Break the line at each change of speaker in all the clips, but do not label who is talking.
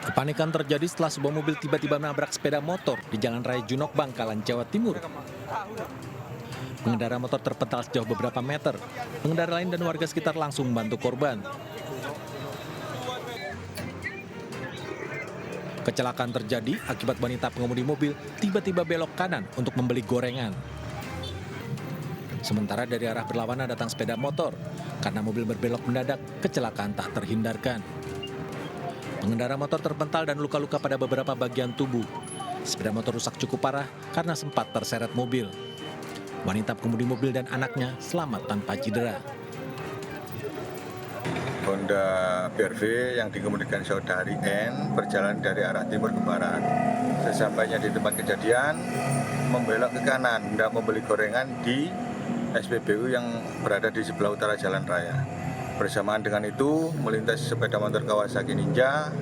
Kepanikan terjadi setelah sebuah mobil tiba-tiba menabrak sepeda motor di Jalan Raya Junok, Bangkalan, Jawa Timur. Pengendara motor terpental sejauh beberapa meter. Pengendara lain dan warga sekitar langsung membantu korban. Kecelakaan terjadi akibat wanita pengemudi mobil tiba-tiba belok kanan untuk membeli gorengan. Sementara dari arah berlawanan datang sepeda motor. Karena mobil berbelok mendadak, kecelakaan tak terhindarkan. Pengendara motor terpental dan luka-luka pada beberapa bagian tubuh. Sepeda motor rusak cukup parah karena sempat terseret mobil. Wanita pengemudi mobil dan anaknya selamat tanpa cedera.
Honda BRV yang dikemudikan saudari N berjalan dari arah timur ke barat. Sesampainya di tempat kejadian, membelok ke kanan, hendak membeli gorengan di SPBU yang berada di sebelah utara jalan raya. Bersamaan dengan itu, melintas sepeda motor Kawasaki Ninja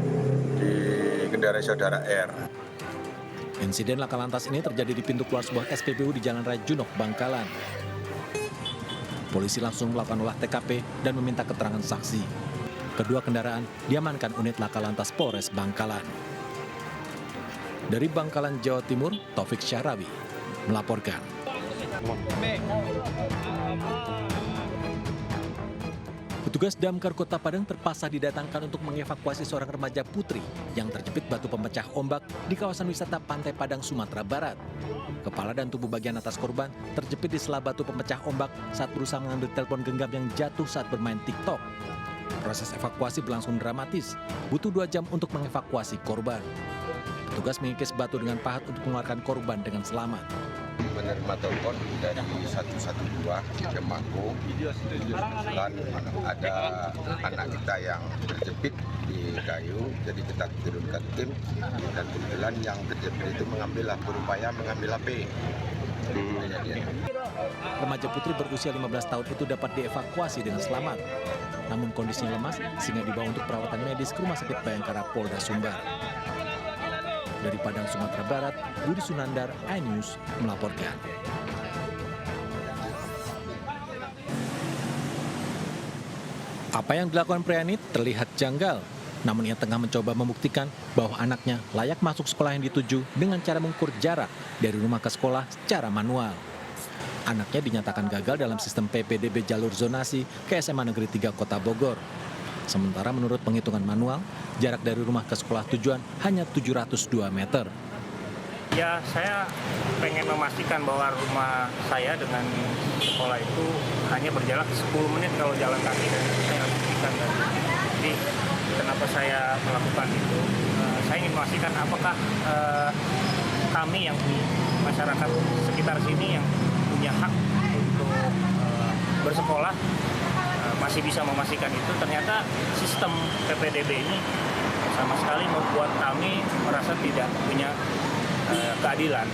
dikendarai saudara R.
Insiden laka lantas ini terjadi di pintu keluar sebuah SPBU di Jalan Raya Junok, Bangkalan. Polisi langsung melakukan olah TKP dan meminta keterangan saksi. Kedua kendaraan diamankan unit laka lantas Polres Bangkalan. Dari Bangkalan, Jawa Timur, Taufik Syahrawi melaporkan. Petugas Damkar Kota Padang terpaksa didatangkan untuk mengevakuasi seorang remaja putri yang terjepit batu pemecah ombak di kawasan wisata Pantai Padang, Sumatera Barat. Kepala dan tubuh bagian atas korban terjepit di sela batu pemecah ombak saat berusaha mengambil telepon genggam yang jatuh saat bermain TikTok. Proses evakuasi berlangsung dramatis, butuh 2 jam untuk mengevakuasi korban. Petugas mengikis batu dengan pahat untuk mengeluarkan korban dengan selamat.
Menerima telepon dari 112 Cemanggu dan ada anak kita yang terjepit di kayu, jadi kita turunkan tim dan kebetulan yang terjepit itu berupaya mengambil HP.
Remaja putri berusia 15 tahun itu dapat dievakuasi dengan selamat. Namun kondisinya lemas sehingga dibawa untuk perawatan medis ke Rumah Sakit Bayangkara Polda Sumbar. Dari Padang, Sumatera Barat, Budi Sunandar, iNews melaporkan. Apa yang dilakukan pria ini terlihat janggal, namun ia tengah mencoba membuktikan bahwa anaknya layak masuk sekolah yang dituju dengan cara mengukur jarak dari rumah ke sekolah secara manual. Anaknya dinyatakan gagal dalam sistem PPDB jalur zonasi ke SMA Negeri 3 Kota Bogor. Sementara menurut penghitungan manual, jarak dari rumah ke sekolah tujuan hanya 702 meter.
Ya, saya pengen memastikan bahwa rumah saya dengan sekolah itu hanya berjarak 10 menit kalau jalan kaki, dan saya buktikan. Jadi, kenapa saya melakukan itu? Saya ingin memastikan apakah kami yang di masyarakat sekitar sini yang punya hak untuk bersekolah masih bisa memastikan itu. Ternyata sistem PPDB ini sama sekali membuat kami merasa tidak punya keadilan.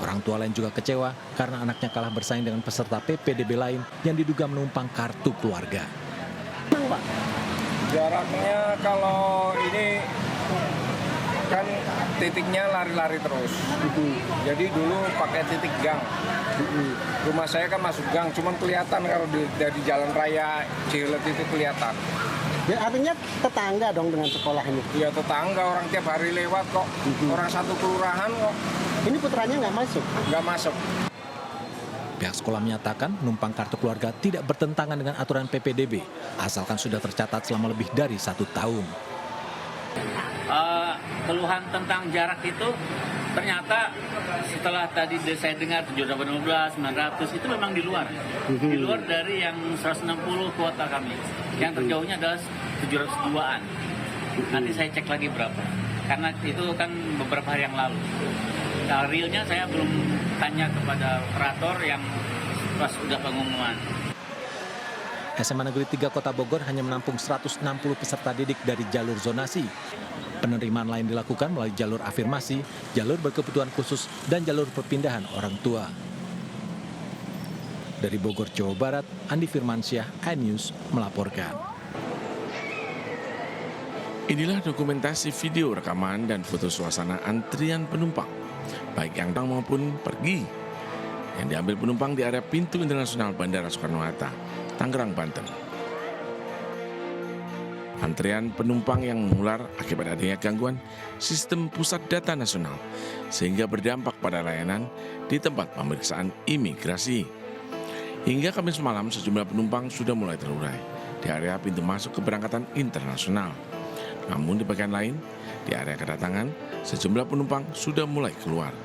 Orang tua lain juga kecewa karena anaknya kalah bersaing dengan peserta PPDB lain yang diduga menumpang kartu keluarga.
Jaraknya kalau ini kan titiknya lari-lari terus. Jadi dulu pakai titik gang. Rumah saya kan masuk gang, cuman kelihatan kalau dari jalan raya Cilet itu kelihatan.
Ya, artinya tetangga dong dengan sekolah ini?
Ya tetangga, orang tiap hari lewat kok. Orang satu kelurahan kok.
Ini putranya nggak masuk?
Nggak masuk.
Pihak sekolah menyatakan numpang kartu keluarga tidak bertentangan dengan aturan PPDB, asalkan sudah tercatat selama lebih dari 1 tahun.
Keluhan tentang jarak itu ternyata setelah tadi saya dengar 715, 900 itu memang di luar dari yang 160 kuota kami. Yang terjauhnya adalah 702-an. Nanti saya cek lagi berapa, karena itu kan beberapa hari yang lalu. Nah, realnya saya belum tanya kepada operator yang pas sudah pengumuman.
SMA Negeri 3 Kota Bogor hanya menampung 160 peserta didik dari jalur zonasi. Penerimaan lain dilakukan melalui jalur afirmasi, jalur berkebutuhan khusus, dan jalur perpindahan orang tua. Dari Bogor, Jawa Barat, Andi Firmansyah, iNews melaporkan.
Inilah dokumentasi video rekaman dan foto suasana antrian penumpang, baik yang datang maupun pergi, yang diambil penumpang di area pintu internasional Bandara Soekarno-Hatta, Tangerang, Banten. Antrean penumpang yang mengular akibat adanya gangguan sistem pusat data nasional sehingga berdampak pada layanan di tempat pemeriksaan imigrasi. Hingga Kamis malam sejumlah penumpang sudah mulai terurai di area pintu masuk keberangkatan internasional. Namun di bagian lain, di area kedatangan, sejumlah penumpang sudah mulai keluar.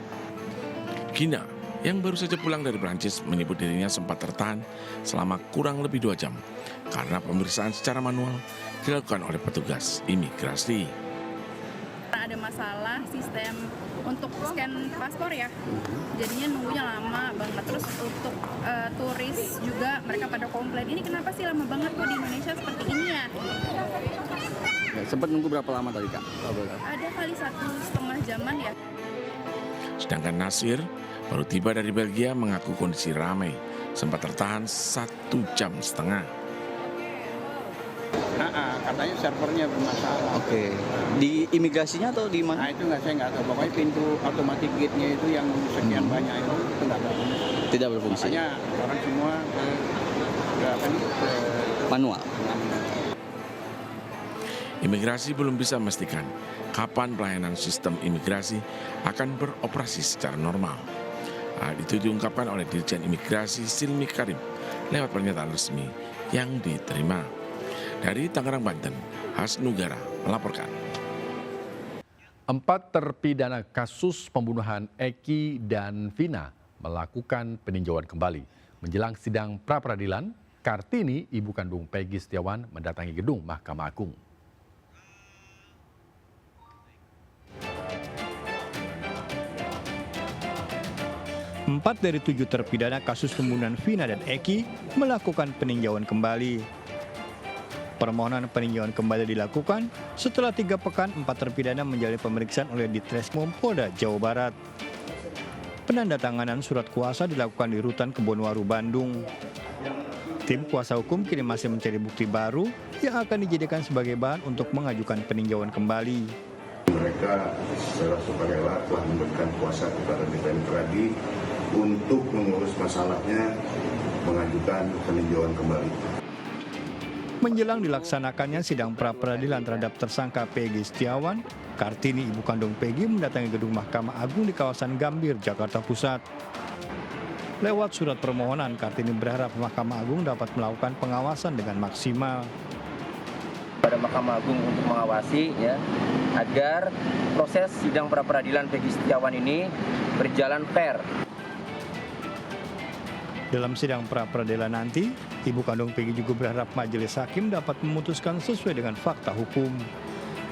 Gina, yang baru saja pulang dari Prancis, menyebut dirinya sempat tertahan selama kurang lebih 2 jam karena pemeriksaan secara manual dilakukan oleh petugas imigrasi.
Ada masalah sistem untuk scan paspor ya, jadinya nunggunya lama banget. Terus untuk turis juga mereka pada komplain, ini kenapa sih lama banget kok di Indonesia seperti ini ya?
Sempat nunggu berapa lama tadi Kak?
Ada kali 1,5 jaman ya.
Sedangkan Nasir baru tiba dari Belgia mengaku kondisi ramai, sempat tertahan 1,5 jam.
Katanya servernya bermasalah. Oke. Di imigrasinya atau di mana?
Nah itu saya nggak tahu. Pokoknya pintu otomatis gate-nya itu yang sekian banyak itu nggak ada.
Tidak berfungsi.
Makanya orang semua ke
manual.
Imigrasi belum bisa memastikan kapan pelayanan sistem imigrasi akan beroperasi secara normal. Hal itu diungkapkan oleh Dirjen Imigrasi Silmi Karim lewat pernyataan resmi yang diterima. Dari Tangerang, Banten, Hasnugara melaporkan.
4 terpidana kasus pembunuhan Eki dan Vina melakukan peninjauan kembali. Menjelang sidang pra-peradilan, Kartini, ibu kandung Peggy Setiawan, mendatangi gedung Mahkamah Agung.
Empat dari 7 terpidana kasus pembunuhan Vina dan Eki melakukan peninjauan kembali. Permohonan peninjauan kembali dilakukan setelah 3 pekan 4 terpidana menjalani pemeriksaan oleh Ditreskrim Polda Jawa Barat. Penandatanganan surat kuasa dilakukan di Rutan Kebonwaru, Bandung. Tim kuasa hukum kini masih mencari bukti baru yang akan dijadikan sebagai bahan untuk mengajukan peninjauan kembali.
Mereka secara sukarela telah memberikan kuasa kepada DPN Pradi untuk mengurus masalahnya, mengajukan peninjauan kembali.
Menjelang dilaksanakannya sidang pra-peradilan terhadap tersangka Peggy Setiawan, Kartini, ibu kandung Peggy, mendatangi gedung Mahkamah Agung di kawasan Gambir, Jakarta Pusat. Lewat surat permohonan, Kartini berharap Mahkamah Agung dapat melakukan pengawasan dengan maksimal.
Pada Mahkamah Agung untuk mengawasi ya, agar proses sidang pra-peradilan Peggy Setiawan ini berjalan fair.
Dalam sidang pra-peradilan nanti, ibu kandung Peggy juga berharap majelis hakim dapat memutuskan sesuai dengan fakta hukum.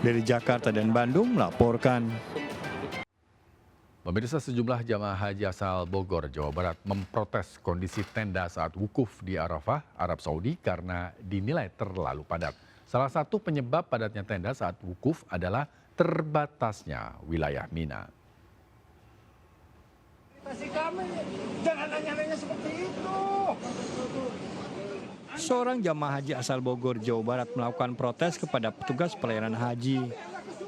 Dari Jakarta dan Bandung melaporkan.
Pemirsa, sejumlah jamaah haji asal Bogor, Jawa Barat memprotes kondisi tenda saat wukuf di Arafah, Arab Saudi karena dinilai terlalu padat. Salah satu penyebab padatnya tenda saat wukuf adalah terbatasnya wilayah Mina.
Jangan nanya-nanya seperti itu.
Seorang jamaah haji asal Bogor, Jawa Barat melakukan protes kepada petugas pelayanan haji.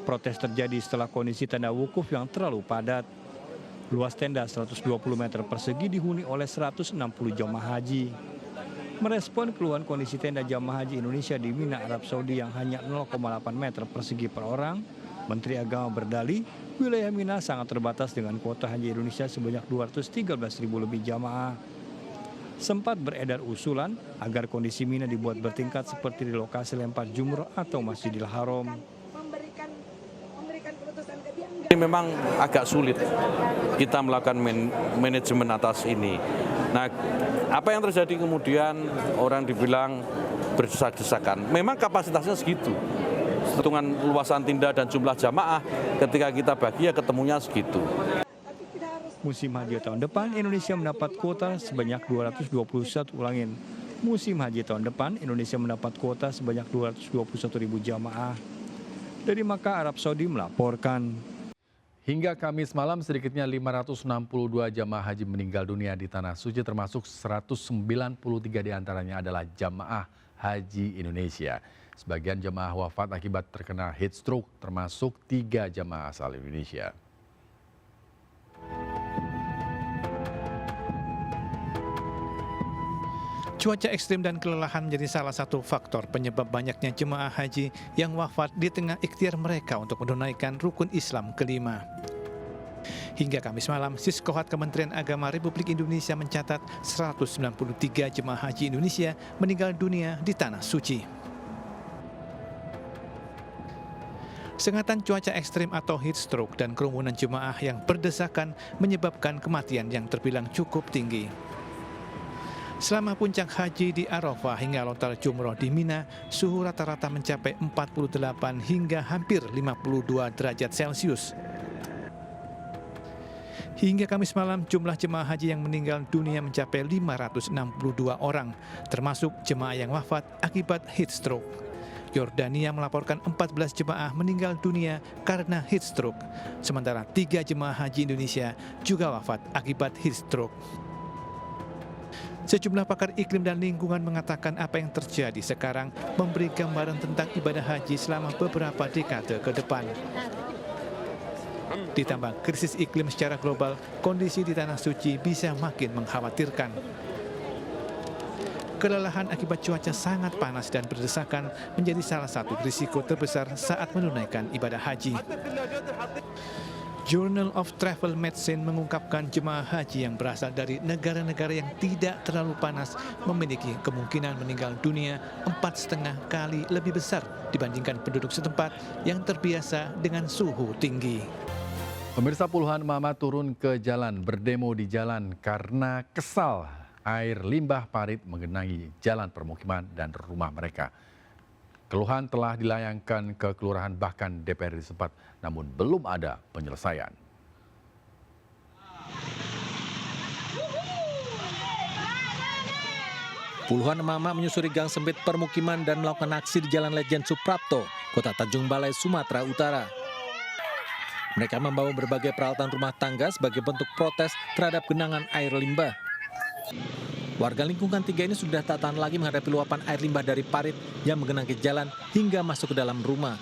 Protes terjadi setelah kondisi tenda wukuf yang terlalu padat. Luas tenda 120 meter persegi dihuni oleh 160 jamaah haji. Merespon keluhan kondisi tenda jamaah haji Indonesia di Mina, Arab Saudi yang hanya 0,8 meter persegi per orang, Menteri Agama berdalih wilayah Mina sangat terbatas dengan kuota haji Indonesia sebanyak 213.000 lebih jamaah. Sempat beredar usulan agar kondisi Mina dibuat bertingkat seperti di lokasi lempar jumroh atau Masjidil Haram.
Ini memang agak sulit kita melakukan manajemen atas ini. Nah, apa yang terjadi kemudian orang dibilang berdesak-desakan. Memang kapasitasnya segitu. Hitungan luasan tenda dan jumlah jamaah ketika kita bagi ya ketemunya segitu.
Musim haji tahun depan Indonesia mendapat kuota sebanyak 221 Musim haji tahun depan Indonesia mendapat kuota sebanyak 221.000 jamaah. Dari Makkah, Arab Saudi melaporkan.
Hingga Kamis malam sedikitnya 562 jamaah haji meninggal dunia di Tanah Suci, termasuk 193 diantaranya adalah jamaah haji Indonesia. Sebagian jamaah wafat akibat terkena heat stroke, termasuk 3 jamaah asal Indonesia.
Cuaca ekstrim dan kelelahan menjadi salah satu faktor penyebab banyaknya jemaah haji yang wafat di tengah ikhtiar mereka untuk menunaikan rukun Islam kelima. Hingga Kamis malam, Siskohat Kementerian Agama Republik Indonesia mencatat 193 jemaah haji Indonesia meninggal dunia di Tanah Suci. Sengatan cuaca ekstrim atau heat stroke dan kerumunan jemaah yang berdesakan menyebabkan kematian yang terbilang cukup tinggi. Selama puncak haji di Arafah hingga lontar jumroh di Mina, suhu rata-rata mencapai 48 hingga hampir 52 derajat Celcius. Hingga Kamis malam, jumlah jemaah haji yang meninggal dunia mencapai 562 orang, termasuk jemaah yang wafat akibat heat stroke. Yordania melaporkan 14 jemaah meninggal dunia karena heat stroke, sementara 3 jemaah haji Indonesia juga wafat akibat heat stroke. Sejumlah pakar iklim dan lingkungan mengatakan apa yang terjadi sekarang memberi gambaran tentang ibadah haji selama beberapa dekade ke depan. Ditambah krisis iklim secara global, kondisi di Tanah Suci bisa makin mengkhawatirkan. Kelelahan akibat cuaca sangat panas dan berdesakan menjadi salah satu risiko terbesar saat menunaikan ibadah haji. Journal of Travel Medicine mengungkapkan jemaah haji yang berasal dari negara-negara yang tidak terlalu panas memiliki kemungkinan meninggal dunia 4,5 kali lebih besar dibandingkan penduduk setempat yang terbiasa dengan suhu tinggi.
Pemirsa, puluhan mama turun ke jalan berdemo di jalan karena kesal air limbah parit mengenangi jalan permukiman dan rumah mereka. Keluhan telah dilayangkan ke kelurahan bahkan DPRD setempat, namun belum ada penyelesaian.
Puluhan mama menyusuri gang sempit permukiman dan melakukan aksi di Jalan Lejen Suprapto, Kota Tanjung Balai, Sumatera Utara. Mereka membawa berbagai peralatan rumah tangga sebagai bentuk protes terhadap genangan air limbah. Warga lingkungan 3 ini sudah tak tahan lagi menghadapi luapan air limbah dari parit yang menggenangi jalan hingga masuk ke dalam rumah.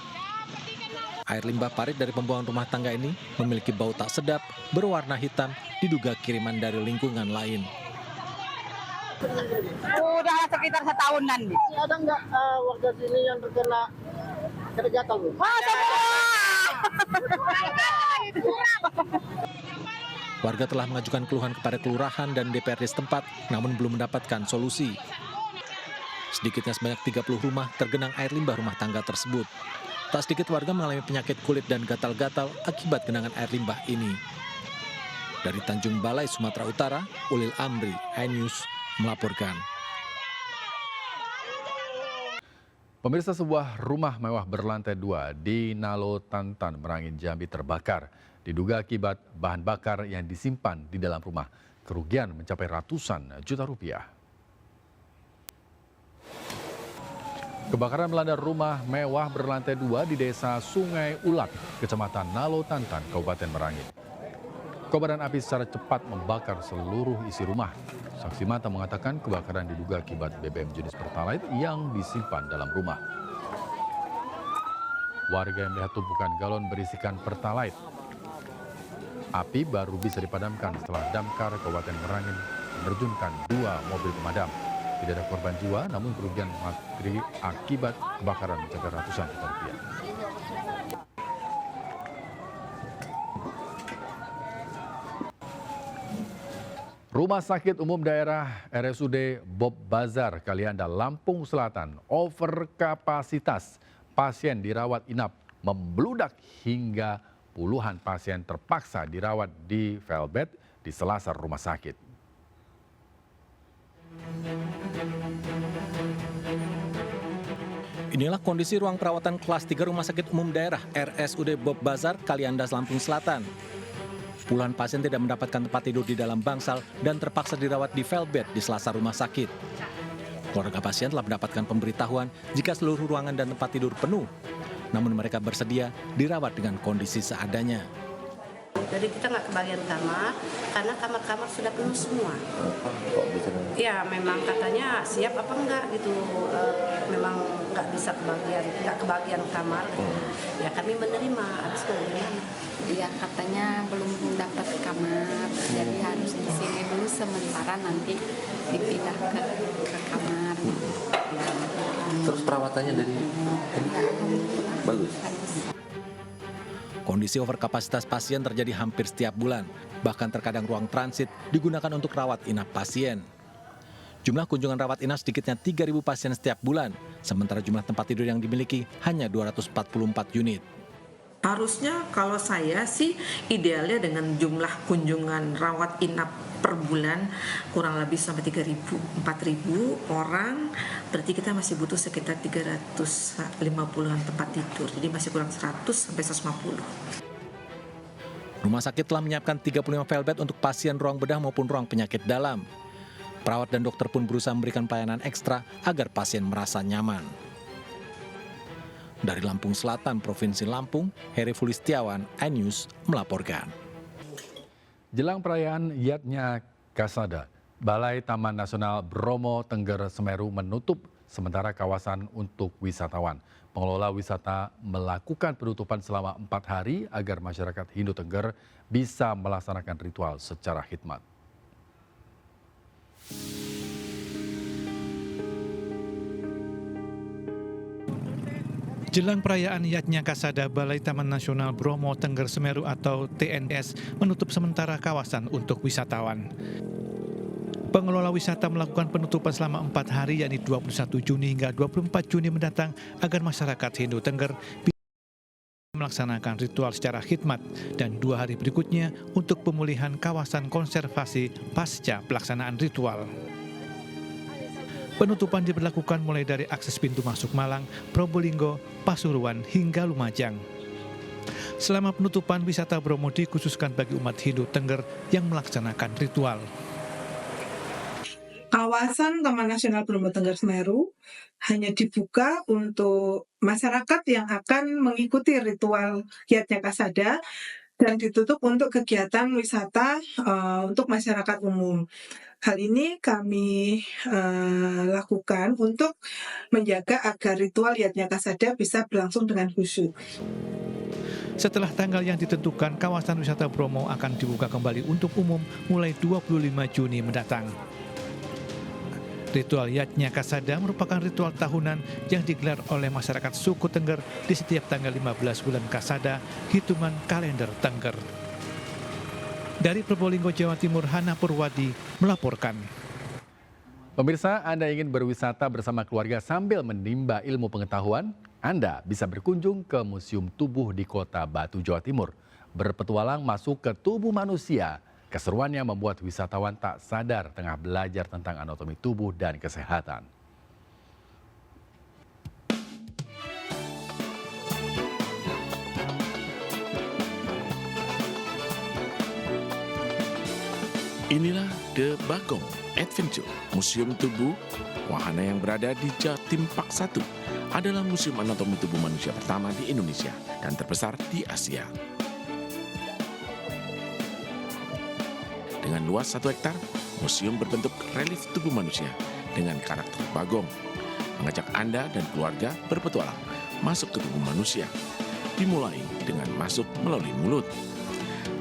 Air limbah parit dari pembuangan rumah tangga ini memiliki bau tak sedap, berwarna hitam, diduga kiriman dari lingkungan lain.
Udah sekitar setahunan.
Ada nggak warga sini yang terkena kejahatan?
Warga telah mengajukan keluhan kepada kelurahan dan DPRD setempat, namun belum mendapatkan solusi. Sedikitnya sebanyak 30 rumah tergenang air limbah rumah tangga tersebut. Tak sedikit warga mengalami penyakit kulit dan gatal-gatal akibat genangan air limbah ini. Dari Tanjung Balai, Sumatera Utara, Ulil Amri, iNews melaporkan.
Pemirsa, sebuah rumah mewah berlantai 2 di Nalo Tantan, Merangin, Jambi terbakar. Diduga akibat bahan bakar yang disimpan di dalam rumah. Kerugian mencapai ratusan juta rupiah. Kebakaran melanda rumah mewah berlantai 2 di Desa Sungai Ulat, Kecamatan Nalo Tantan, Kabupaten Merangin. Kobaran api secara cepat membakar seluruh isi rumah. Saksi mata mengatakan kebakaran diduga akibat BBM jenis Pertalite yang disimpan dalam rumah. Warga yang melihat tumpukan galon berisikan Pertalite. Api baru bisa dipadamkan setelah damkar Kabupaten Merangin menerjunkan 2 mobil pemadam. Tidak ada korban jiwa, namun kerugian materi akibat kebakaran mencapai ratusan juta rupiah. Rumah Sakit Umum Daerah RSUD Bob Bazar, Kalianda, Lampung Selatan, overkapasitas. Pasien dirawat inap membludak hingga puluhan pasien terpaksa dirawat di velbed di selasar rumah sakit.
Inilah kondisi ruang perawatan kelas 3 Rumah Sakit Umum Daerah RSUD Bob Bazar, Kalianda, Lampung Selatan. Puluhan pasien tidak mendapatkan tempat tidur di dalam bangsal dan terpaksa dirawat di velbed di selasar rumah sakit. Keluarga pasien telah mendapatkan pemberitahuan jika seluruh ruangan dan tempat tidur penuh. Namun mereka bersedia dirawat dengan kondisi seadanya.
Jadi kita nggak kebagian kamar karena kamar-kamar sudah penuh semua. Ya memang katanya siap apa enggak gitu, memang nggak bisa kebagian kamar. Ya kami menerima, habis bagaimana?
Iya katanya belum dapat kamar, jadi harus di sini dulu sementara nanti dipindah ke kamar.
perawatannya dari bagus.
Kondisi overkapasitas pasien terjadi hampir setiap bulan. Bahkan terkadang ruang transit digunakan untuk rawat inap pasien. Jumlah kunjungan rawat inap sedikitnya 3.000 pasien setiap bulan. Sementara jumlah tempat tidur yang dimiliki hanya 244 unit.
Harusnya kalau saya sih idealnya dengan jumlah kunjungan rawat inap per bulan kurang lebih sampai 3.000, 4.000 orang, berarti kita masih butuh sekitar 350-an tempat tidur, jadi masih kurang 100 sampai 150.
Rumah sakit telah menyiapkan 35 felbed untuk pasien ruang bedah maupun ruang penyakit dalam. Perawat dan dokter pun berusaha memberikan pelayanan ekstra agar pasien merasa nyaman. Dari Lampung Selatan, Provinsi Lampung, Heri Fulistiawan, iNews melaporkan.
Jelang perayaan Yatnya Kasada, Balai Taman Nasional Bromo Tengger Semeru menutup sementara kawasan untuk wisatawan. Pengelola wisata melakukan penutupan selama 4 hari agar masyarakat Hindu Tengger bisa melaksanakan ritual secara khidmat.
Jelang perayaan Yatnya Kasada, Balai Taman Nasional Bromo Tengger Semeru atau TNS menutup sementara kawasan untuk wisatawan. Pengelola wisata melakukan penutupan selama 4 hari yakni 21 Juni hingga 24 Juni mendatang agar masyarakat Hindu Tengger bisa melaksanakan ritual secara khidmat dan 2 hari berikutnya untuk pemulihan kawasan konservasi pasca pelaksanaan ritual. Penutupan diberlakukan mulai dari akses pintu masuk Malang, Probolinggo, Pasuruan hingga Lumajang. Selama penutupan, wisata Bromo dikhususkan bagi umat Hindu Tengger yang melaksanakan ritual.
Kawasan Taman Nasional Bromo Tengger Semeru hanya dibuka untuk masyarakat yang akan mengikuti ritual Yatnya Kasada dan ditutup untuk kegiatan wisata untuk masyarakat umum. Hal ini kami lakukan untuk menjaga agar ritual Yatnya Kasada bisa berlangsung dengan khusyuk.
Setelah tanggal yang ditentukan, kawasan wisata Bromo akan dibuka kembali untuk umum mulai 25 Juni mendatang. Ritual Yatnya Kasada merupakan ritual tahunan yang digelar oleh masyarakat suku Tengger di setiap tanggal 15 bulan Kasada, hitungan kalender Tengger. Dari Probolinggo, Jawa Timur, Hana Purwadi melaporkan.
Pemirsa, Anda ingin berwisata bersama keluarga sambil menimba ilmu pengetahuan? Anda bisa berkunjung ke Museum Tubuh di Kota Batu, Jawa Timur. Berpetualang masuk ke tubuh manusia. Keseruannya membuat wisatawan tak sadar tengah belajar tentang anatomi tubuh dan kesehatan.
Inilah The Bagong Adventure, Museum Tubuh. Wahana yang berada di Jatim Park 1 adalah museum anatomi tubuh manusia pertama di Indonesia dan terbesar di Asia. Dengan luas 1 hektar, museum berbentuk relief tubuh manusia dengan karakter bagong, mengajak Anda dan keluarga berpetualang masuk ke tubuh manusia. Dimulai dengan masuk melalui mulut.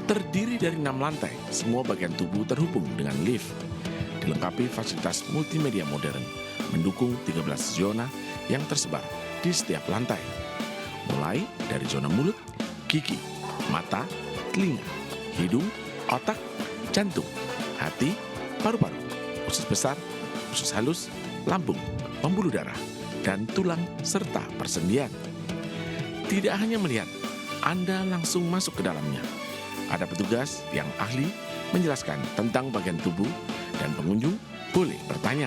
Terdiri dari 6 lantai, semua bagian tubuh terhubung dengan lift. Dilengkapi fasilitas multimedia modern, mendukung 13 zona yang tersebar di setiap lantai. Mulai dari zona mulut, gigi, mata, telinga, hidung, otak, jantung, hati, paru-paru, usus besar, usus halus, lambung, pembuluh darah, dan tulang serta persendian. Tidak hanya melihat, Anda langsung masuk ke dalamnya. Ada petugas yang ahli menjelaskan tentang bagian tubuh dan pengunjung boleh bertanya.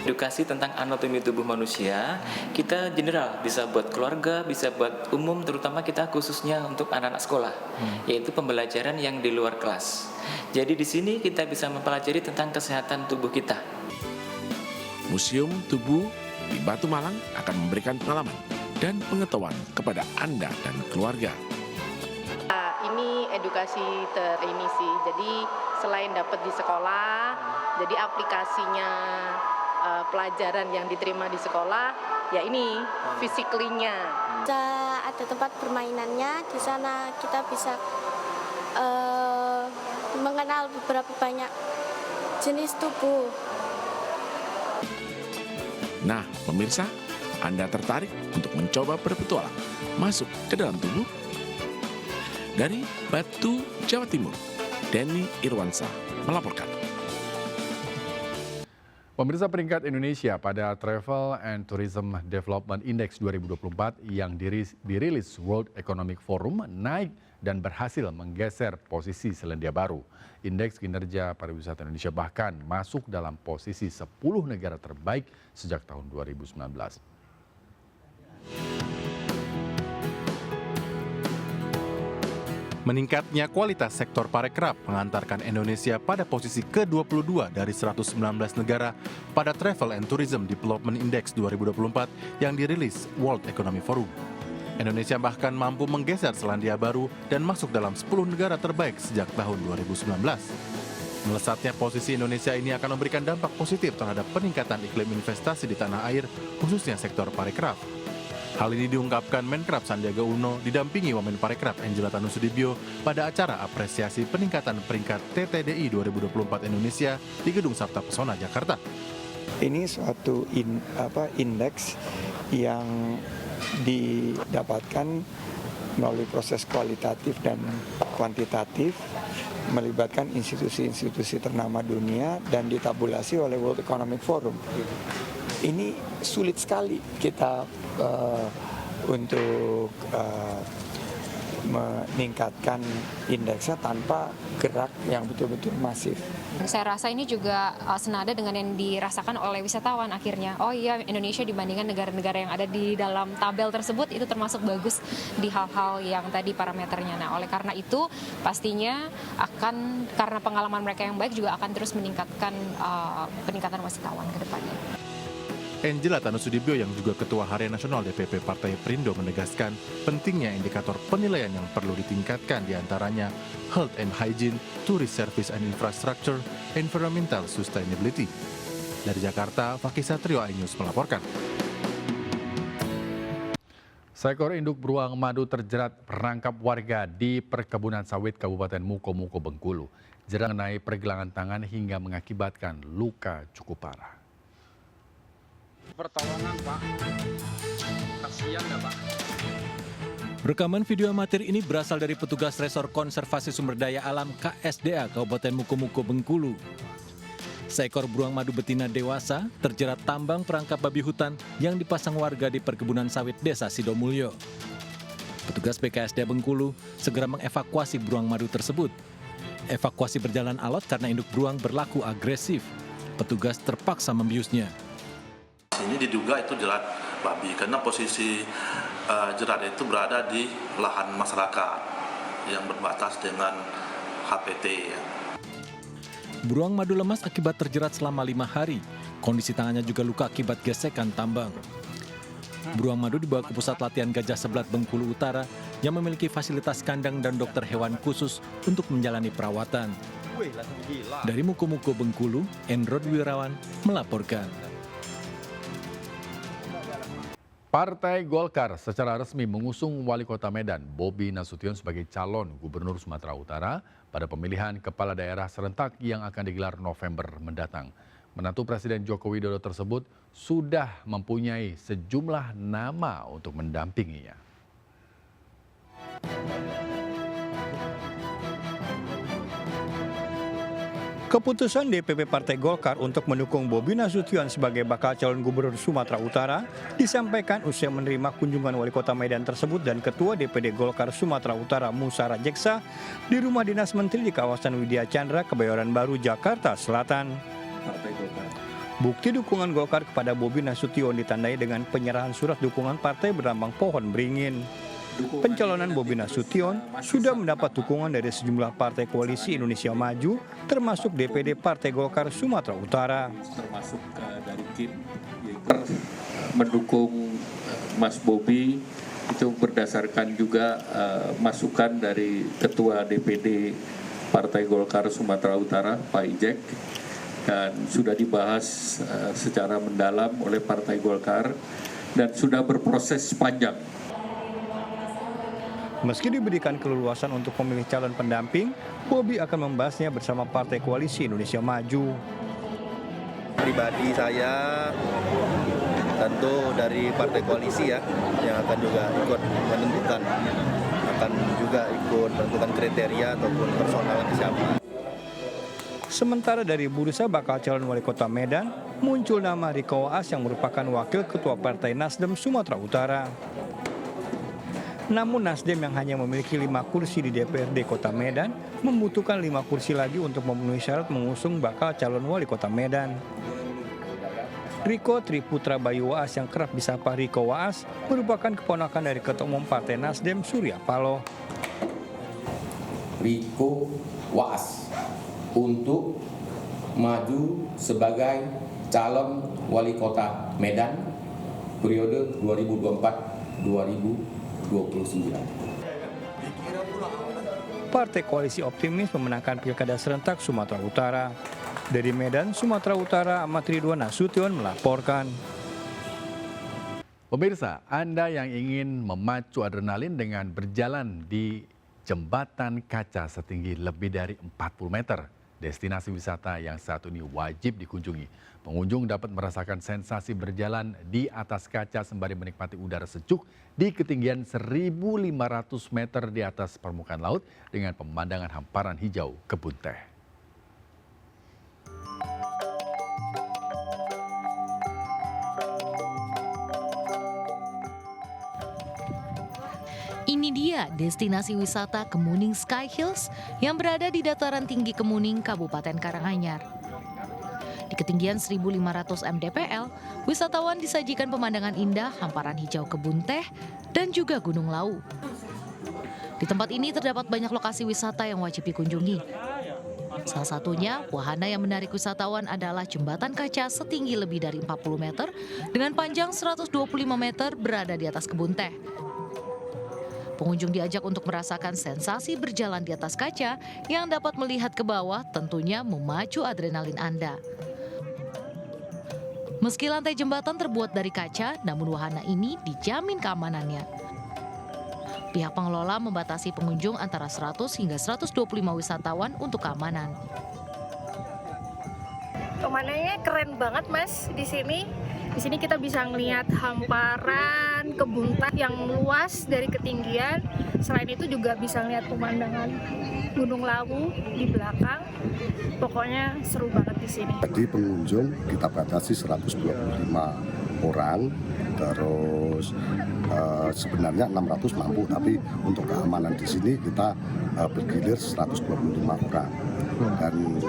Edukasi tentang anatomi tubuh manusia, kita general, bisa buat keluarga, bisa buat umum, terutama kita khususnya untuk anak-anak sekolah, yaitu pembelajaran yang di luar kelas. Jadi di sini kita bisa mempelajari tentang kesehatan tubuh kita.
Museum Tubuh di Batu Malang akan memberikan pengalaman dan pengetahuan kepada Anda dan keluarga.
Ini edukasi ini sih, jadi selain dapat di sekolah, jadi aplikasinya pelajaran yang diterima di sekolah, ya ini physically-nya.
Bisa ada tempat permainannya, di sana kita bisa mengenal beberapa banyak jenis tubuh.
Nah, pemirsa, Anda tertarik untuk mencoba berpetualang masuk ke dalam tubuh? Dari Batu, Jawa Timur, Denny Irwansa melaporkan.
Pemirsa, peringkat Indonesia pada Travel and Tourism Development Index 2024 yang dirilis World Economic Forum naik dan berhasil menggeser posisi Selandia Baru. Indeks kinerja pariwisata Indonesia bahkan masuk dalam posisi 10 negara terbaik sejak tahun 2019.
Meningkatnya kualitas sektor parekraf mengantarkan Indonesia pada posisi ke-22 dari 119 negara pada Travel and Tourism Development Index 2024 yang dirilis World Economic Forum. Indonesia bahkan mampu menggeser Selandia Baru dan masuk dalam 10 negara terbaik sejak tahun 2019. Melesatnya posisi Indonesia ini akan memberikan dampak positif terhadap peningkatan iklim investasi di tanah air, khususnya sektor parekraf. Hal ini diungkapkan Menkraf Sandiaga Uno didampingi Wamen Parekraf Angela Tanusudibyo pada acara apresiasi peningkatan peringkat TTDI 2024 Indonesia di Gedung Sabta Pesona, Jakarta.
Ini suatu indeks yang didapatkan melalui proses kualitatif dan kuantitatif, melibatkan institusi-institusi ternama dunia dan ditabulasi oleh World Economic Forum. Ini sulit sekali kita untuk meningkatkan indeksnya tanpa gerak yang betul-betul masif.
Saya rasa ini juga senada dengan yang dirasakan oleh wisatawan akhirnya. Oh iya, Indonesia dibandingkan negara-negara yang ada di dalam tabel tersebut itu termasuk bagus di hal-hal yang tadi parameternya. Nah, oleh karena itu pastinya karena pengalaman mereka yang baik juga akan terus meningkatkan peningkatan wisatawan ke depannya.
Angela Tanusudibyo yang juga Ketua Harian Nasional DPP Partai Perindo menegaskan pentingnya indikator penilaian yang perlu ditingkatkan diantaranya Health and Hygiene, Tourist Service and Infrastructure, Environmental Sustainability. Dari Jakarta, Fakih Satrio, iNews melaporkan.
Seekor induk beruang madu terjerat perangkap warga di perkebunan sawit Kabupaten Mukomuko, Bengkulu. Jerat mengenai pergelangan tangan hingga mengakibatkan luka cukup parah.
Pertolongan, Pak. Kasihan ya, Pak.
Rekaman video amatir ini berasal dari petugas Resor Konservasi Sumber Daya Alam KSDA Kabupaten Mukomuko, Bengkulu. Seekor beruang madu betina dewasa terjerat tambang perangkap babi hutan yang dipasang warga di perkebunan sawit Desa Sidomulyo. Petugas BKSDA Bengkulu segera mengevakuasi beruang madu tersebut. Evakuasi berjalan alot karena induk beruang berlaku agresif. Petugas terpaksa membiusnya.
Ini diduga itu jerat babi karena posisi jerat itu berada di lahan masyarakat yang berbatas dengan HPT.
Beruang madu lemas akibat terjerat selama 5 hari. Kondisi tangannya juga luka akibat gesekan tambang. Beruang madu dibawa ke pusat latihan Gajah Seblat Bengkulu Utara yang memiliki fasilitas kandang dan dokter hewan khusus untuk menjalani perawatan. Dari Mukomuko, Bengkulu, Endrod Wirawan melaporkan.
Partai Golkar secara resmi mengusung Wali Kota Medan Bobi Nasution sebagai calon Gubernur Sumatera Utara pada pemilihan kepala daerah serentak yang akan digelar November mendatang. Menantu Presiden Joko Widodo tersebut sudah mempunyai sejumlah nama untuk mendampinginya.
Keputusan DPP Partai Golkar untuk mendukung Bobi Nasution sebagai bakal calon Gubernur Sumatera Utara disampaikan usai menerima kunjungan Wali Kota Medan tersebut dan Ketua DPD Golkar Sumatera Utara Musa Rajeksa di Rumah Dinas Menteri di kawasan Widya Chandra, Kebayoran Baru, Jakarta Selatan. Bukti dukungan Golkar kepada Bobi Nasution ditandai dengan penyerahan surat dukungan partai berlambang pohon beringin. Pencalonan Bobi Nasution sudah mendapat dukungan dari sejumlah partai koalisi Indonesia Maju, termasuk DPD Partai Golkar Sumatera Utara.
Termasuk dari tim mendukung Mas Bobi itu berdasarkan juga masukan dari Ketua DPD Partai Golkar Sumatera Utara, Pak Ijek, dan sudah dibahas secara mendalam oleh Partai Golkar dan sudah berproses panjang.
Meski diberikan keleluasan untuk memilih calon pendamping, Bobi akan membahasnya bersama Partai Koalisi Indonesia Maju.
Pribadi saya
tentu dari partai koalisi ya yang akan juga ikut menentukan, akan juga ikut menentukan kriteria ataupun personal siapa.
Sementara dari bursa bakal calon wali kota Medan, muncul nama Riko Waas yang merupakan wakil ketua Partai Nasdem Sumatera Utara. Namun Nasdem yang hanya memiliki 5 kursi di DPRD Kota Medan membutuhkan 5 kursi lagi untuk memenuhi syarat mengusung bakal calon wali kota Medan. Riko Triputra Bayu Waas yang kerap disapa Riko Waas merupakan keponakan dari Ketua Umum Partai Nasdem Surya Paloh.
Riko Waas untuk maju sebagai calon wali kota Medan periode 2024-2029.
Partai Koalisi Optimis memenangkan Pilkada Serentak Sumatera Utara. Dari Medan, Sumatera Utara, Ahmad Ridwan Nasution melaporkan.
Pemirsa, Anda yang ingin memacu adrenalin dengan berjalan di jembatan kaca setinggi lebih dari 40 meter, destinasi wisata yang satu ini wajib dikunjungi. Pengunjung dapat merasakan sensasi berjalan di atas kaca sembari menikmati udara sejuk di ketinggian 1.500 meter di atas permukaan laut dengan pemandangan hamparan hijau kebun teh.
Ini dia destinasi wisata Kemuning Sky Hills yang berada di dataran tinggi Kemuning, Kabupaten Karanganyar. Di ketinggian 1.500 mdpl, wisatawan disajikan pemandangan indah, hamparan hijau kebun teh, dan juga Gunung Lawu. Di tempat ini terdapat banyak lokasi wisata yang wajib dikunjungi. Salah satunya, wahana yang menarik wisatawan adalah jembatan kaca setinggi lebih dari 40 meter dengan panjang 125 meter berada di atas kebun teh. Pengunjung diajak untuk merasakan sensasi berjalan di atas kaca yang dapat melihat ke bawah, tentunya memacu adrenalin Anda. Meski lantai jembatan terbuat dari kaca, namun wahana ini dijamin keamanannya. Pihak pengelola membatasi pengunjung antara 100 hingga 125 wisatawan untuk keamanan.
Pemandangannya keren banget, Mas, di sini. Di sini kita bisa melihat hamparan kebun teh yang luas dari ketinggian. Selain itu juga bisa melihat pemandangan Gunung Lawu di belakang. Pokoknya seru banget di sini.
Jadi pengunjung kita batasi 125 orang, terus sebenarnya 600 mampu, tapi untuk keamanan di sini kita bergilir 125 orang. Dan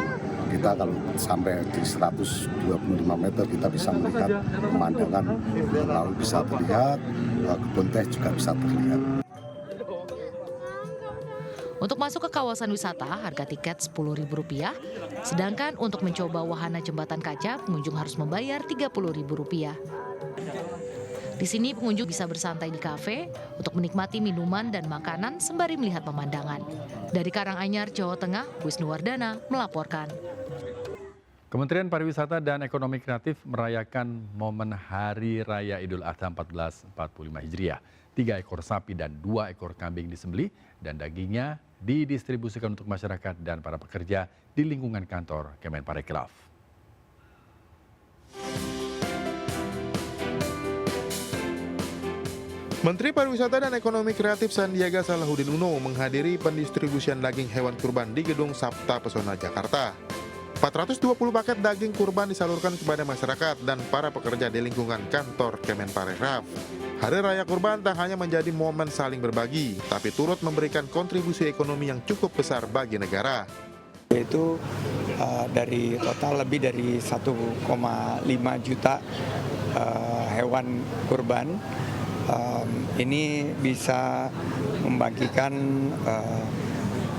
kita kalau sampai di 125 meter kita bisa melihat pemandangan Gunung Lawu bisa terlihat, kebun teh juga bisa terlihat.
Untuk masuk ke kawasan wisata, harga tiket Rp10.000, sedangkan untuk mencoba wahana jembatan kaca, pengunjung harus membayar Rp30.000. Di sini pengunjung bisa bersantai di kafe untuk menikmati minuman dan makanan sembari melihat pemandangan. Dari Karanganyar, Jawa Tengah, Wisnuwardana melaporkan.
Kementerian Pariwisata dan Ekonomi Kreatif merayakan momen Hari Raya Idul Adha 1445 Hijriah. 3 ekor sapi dan 2 ekor kambing disembelih dan dagingnya didistribusikan untuk masyarakat dan para pekerja di lingkungan kantor Kemenparekraf.
Menteri Pariwisata dan Ekonomi Kreatif Sandiaga Salahuddin Uno menghadiri pendistribusian daging hewan kurban di Gedung Sabta Pesona Jakarta. 420 paket daging kurban disalurkan kepada masyarakat dan para pekerja di lingkungan kantor Kemenparekraf. Hari Raya Kurban tak hanya menjadi momen saling berbagi, tapi turut memberikan kontribusi ekonomi yang cukup besar bagi negara.
Yaitu dari total lebih dari 1,5 juta hewan kurban. Ini bisa membagikan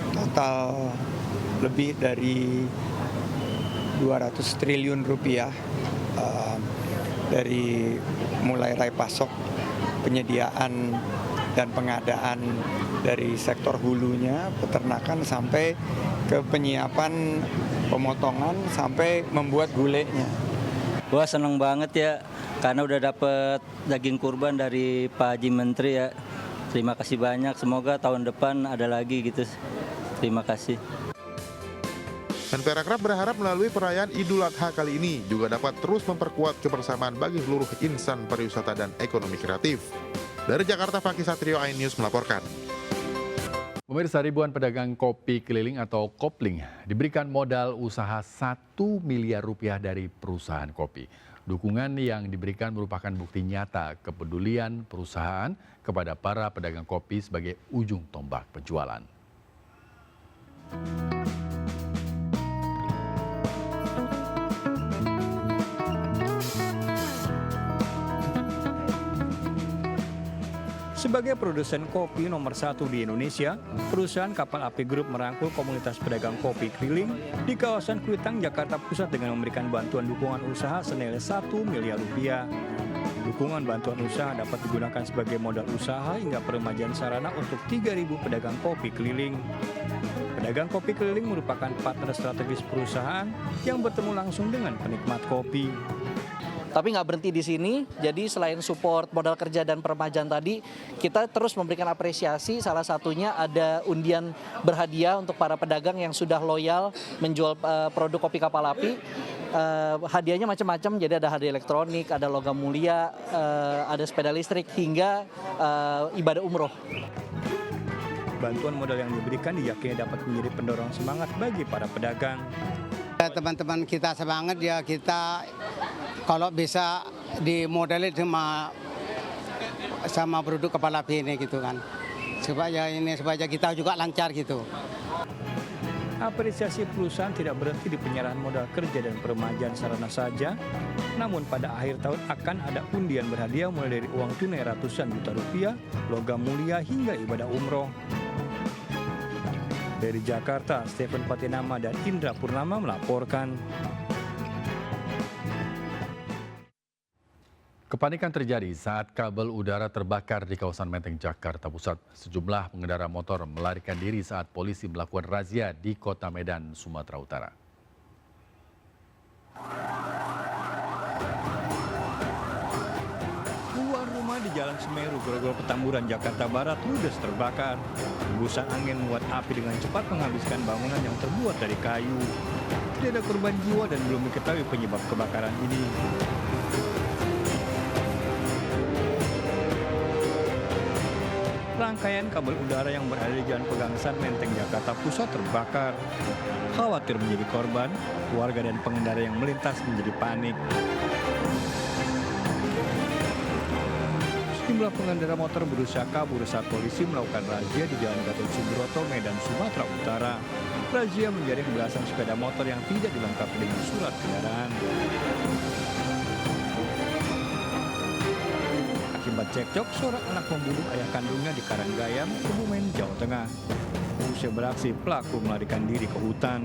total lebih dari 200 triliun rupiah dari mulai rai pasok, penyediaan dan pengadaan dari sektor hulunya, peternakan sampai ke penyiapan pemotongan sampai membuat gulenya.
Wah, seneng banget ya karena udah dapet daging kurban dari Pak Haji Menteri ya. Terima kasih banyak, semoga tahun depan ada lagi gitu. Terima kasih.
Menparekraf berharap melalui perayaan Idul Adha kali ini juga dapat terus memperkuat kebersamaan bagi seluruh insan pariwisata dan ekonomi kreatif. Dari Jakarta, Fakih Satrio, iNews melaporkan.
Pemirsa, ribuan pedagang kopi keliling atau kopling diberikan modal usaha 1 miliar rupiah dari perusahaan kopi. Dukungan yang diberikan merupakan bukti nyata kepedulian perusahaan kepada para pedagang kopi sebagai ujung tombak penjualan.
Sebagai produsen kopi nomor 1 di Indonesia, perusahaan Kapal Api Group merangkul komunitas pedagang kopi keliling di kawasan Kuitang, Jakarta Pusat dengan memberikan bantuan dukungan usaha senilai 1 miliar rupiah. Dukungan bantuan usaha dapat digunakan sebagai modal usaha hingga peremajaan sarana untuk 3.000 pedagang kopi keliling. Pedagang kopi keliling merupakan partner strategis perusahaan yang bertemu langsung dengan penikmat kopi.
Tapi nggak berhenti di sini, jadi selain support modal kerja dan peremajaan tadi, kita terus memberikan apresiasi. Salah satunya ada undian berhadiah untuk para pedagang yang sudah loyal menjual produk kopi Kapal Api. Hadiahnya macam-macam, jadi ada hadiah elektronik, ada logam mulia, ada sepeda listrik, hingga ibadah umroh.
Bantuan modal yang diberikan diyakini dapat menjadi pendorong semangat bagi para pedagang.
Teman-teman kita semangat ya, kita kalau bisa dimodelin sama produk Kapal Api ini gitu kan, supaya kita juga lancar gitu.
Apresiasi perusahaan tidak berhenti di penyerahan modal kerja dan peremajaan sarana saja, namun pada akhir tahun akan ada undian berhadiah mulai dari uang tunai ratusan juta rupiah, logam mulia hingga ibadah umroh. Dari Jakarta, Stephen Patinama dan Indra Purnama melaporkan.
Kepanikan terjadi saat kabel udara terbakar di kawasan Menteng, Jakarta Pusat. Sejumlah pengendara motor melarikan diri saat polisi melakukan razia di Kota Medan, Sumatera Utara.
Puluhan rumah di Jalan Semeru, Grogol, Petamburan, Jakarta Barat ludes terbakar. Hembusan angin membuat api dengan cepat menghabiskan bangunan yang terbuat dari kayu. Tidak ada korban jiwa dan belum diketahui penyebab kebakaran ini. Rangkaian kabel udara yang berada di Jalan Pegangsaan, Menteng, Jakarta Pusat terbakar. Khawatir menjadi korban, warga dan pengendara yang melintas menjadi panik. Sejumlah pengendara motor berusaha kabur saat polisi melakukan razia di Jalan Gatot Subroto, Medan, Sumatera Utara. Razia menjaring belasan sepeda motor yang tidak dilengkapi dengan surat kendaraan. Akibat cekcok, seorang anak membunuh ayah kandungnya di Karanggayam, Kebumen, Jawa Tengah. Usai beraksi, pelaku melarikan diri ke hutan.